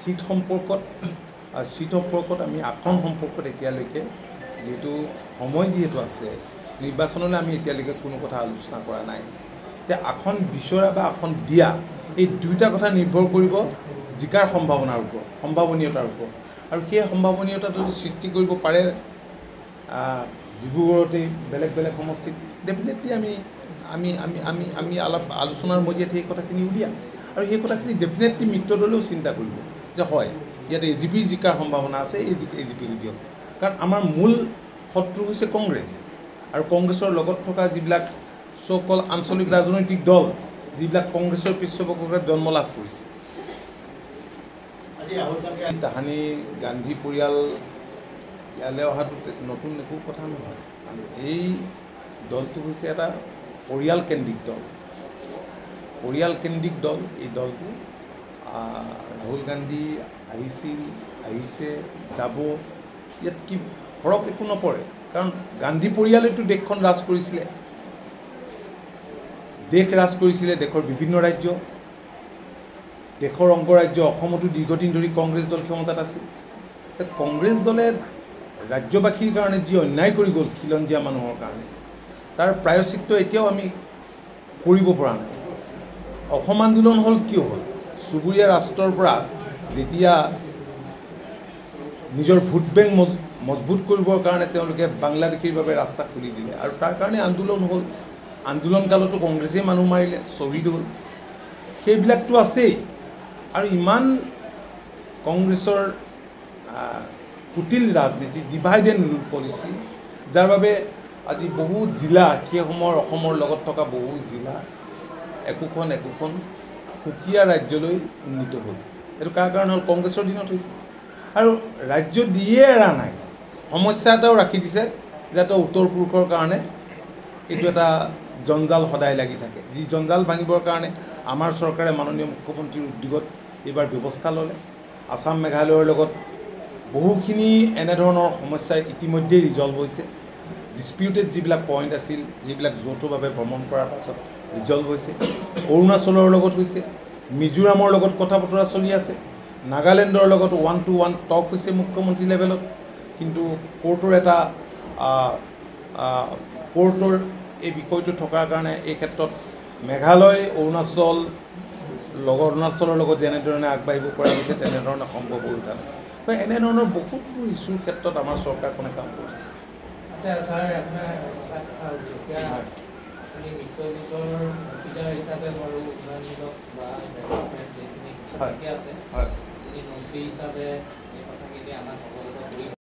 শীত সম্পৰ্কত আমি আসন সম্পৰ্কত এতিয়ালৈকে যেহেতু সময় যিহেতু আছে নিৰ্বাচনলৈ আমি এতিয়ালৈকে কোনো কথা আলোচনা কৰা নাই। এতিয়া আসন বিচৰা বা আসন দিয়া এই দুয়োটা কথা নিৰ্ভৰ কৰিব জিকাৰ সম্ভাৱনীয়তাৰ ওপৰত আৰু সেই সম্ভাৱনীয়তাটো সৃষ্টি কৰিব পাৰে ডিব্ৰুগড়তেই বেলেগ বেলেগ সমষ্টিত ডেফিনেটলি আমি অলপ আলোচনাৰ মজিয়াত সেই কথাখিনি উলিয়াম আৰু সেই কথাখিনি ডেফিনেটলি মিত্ৰ দলেও চিন্তা কৰিব যে হয় ইয়াত এজিপিৰ জিকাৰ সম্ভাৱনা আছে, এজিপিক দিয়ক। কাৰণ আমাৰ মূল শত্ৰু হৈছে কংগ্ৰেছ আৰু কংগ্ৰেছৰ লগত থকা যিবিলাক চ' আঞ্চলিক ৰাজনৈতিক দল যিবিলাক কংগ্ৰেছৰ পৃষ্ঠপোষকতাত জন্ম লাভ কৰিছে। তাহানি গান্ধী পৰিয়াল ইয়ালৈ অহাটো নতুন একো কথা নহয়। এই দলটো হৈছে এটা পৰিয়ালকেন্দ্ৰিক দল। এই দলটো ৰাহুল গান্ধী আহিছে যাব, ইয়াত কি ফৰক একো নপৰে। কাৰণ গান্ধী পৰিয়ালেতো দেশখন ৰাজ কৰিছিলে, দেশৰ বিভিন্ন ৰাজ্য, দেশৰ অংগৰাজ্য অসমতো দীৰ্ঘদিন ধৰি কংগ্ৰেছ দল ক্ষমতাত আছিল। কংগ্ৰেছ দলে ৰাজ্যবাসীৰ কাৰণে যি অন্যায় কৰি গ'ল খিলঞ্জীয়া মানুহৰ কাৰণে, তাৰ প্ৰায়শ্চিত্ত এতিয়াও আমি কৰিব পৰা নাই। অসম আন্দোলন হ'ল কিয় হ'ল? চুবুৰীয়া ৰাষ্ট্ৰৰ পৰা যেতিয়া নিজৰ ভোট বেংক মজবুত কৰিবৰ কাৰণে তেওঁলোকে বাংলাদেশীৰ বাবে ৰাস্তা খুলি দিলে আৰু তাৰ কাৰণে আন্দোলন হ'ল। আন্দোলনকালতো কংগ্ৰেছেই মানুহ মাৰিলে, শ্বহীদ হ'ল, সেইবিলাকতো আছেই। আৰু ইমান কংগ্ৰেছৰ কুটিল ৰাজনীতি, ডিভাইড এণ্ড ৰুল পলিচি, যাৰ বাবে আজি বহু জিলা সেই সময়ৰ অসমৰ লগত থকা বহু জিলা একোখন সুকীয়া ৰাজ্যলৈ উন্নীত হ'ল। এইটো কাৰ কাৰণে হ'ল? কংগ্ৰেছৰ দিনত হৈছে। আৰু ৰাজ্য দিয়ে এৰা নাই, সমস্যা এটাও ৰাখি দিছে যাতে উত্তৰ পুৰুষৰ কাৰণে এইটো এটা জঞ্জাল সদায় লাগি থাকে। যি জঞ্জাল ভাঙিবৰ কাৰণে আমাৰ চৰকাৰে মাননীয় মুখ্যমন্ত্ৰীৰ উদ্যোগত এইবাৰ ব্যৱস্থা ল'লে। আসাম মেঘালয়ৰ লগত বহুখিনি এনেধৰণৰ সমস্যা ইতিমধ্যেই ৰিজল্ভ হৈছে। ডিছপিউটেড যিবিলাক পইণ্ট আছিল সেইবিলাক যৌথভাৱে ভ্ৰমণ কৰাৰ পাছত ৰিজল্ভ হৈছে। অৰুণাচলৰ লগত হৈছে, মিজোৰামৰ লগত কথা বতৰা চলি আছে, নাগালেণ্ডৰ লগত 1-to-1 টক হৈছে মুখ্যমন্ত্ৰী লেভেলত। কিন্তু কোৰ্টৰ এই বিষয়টো থকাৰ কাৰণে এই ক্ষেত্ৰত মেঘালয় অৰুণাচলৰ লগত যেনেধৰণে আগবাঢ়িব পৰা গৈছে তেনেধৰণে সম্ভৱ হৈ উঠা নাই। এনেধৰণৰ বহুতবোৰ ইছ্যুৰ ক্ষেত্ৰত আমাৰ চৰকাৰখনে কাম কৰিছে। আচ্ছা ছাৰ, আপোনাৰ এটা কথা হৈছে, এতিয়া আপুনি মিত্ৰ দেশৰ অফিচাৰ হিচাপে বাৰু উন্নয়নমূলক বা ডেভেলপমেণ্ট যিখিনি ঠিকে আছে, আপুনি মন্ত্ৰী হিচাপে এই কথাখিনি আমাক অৱগত কৰিব।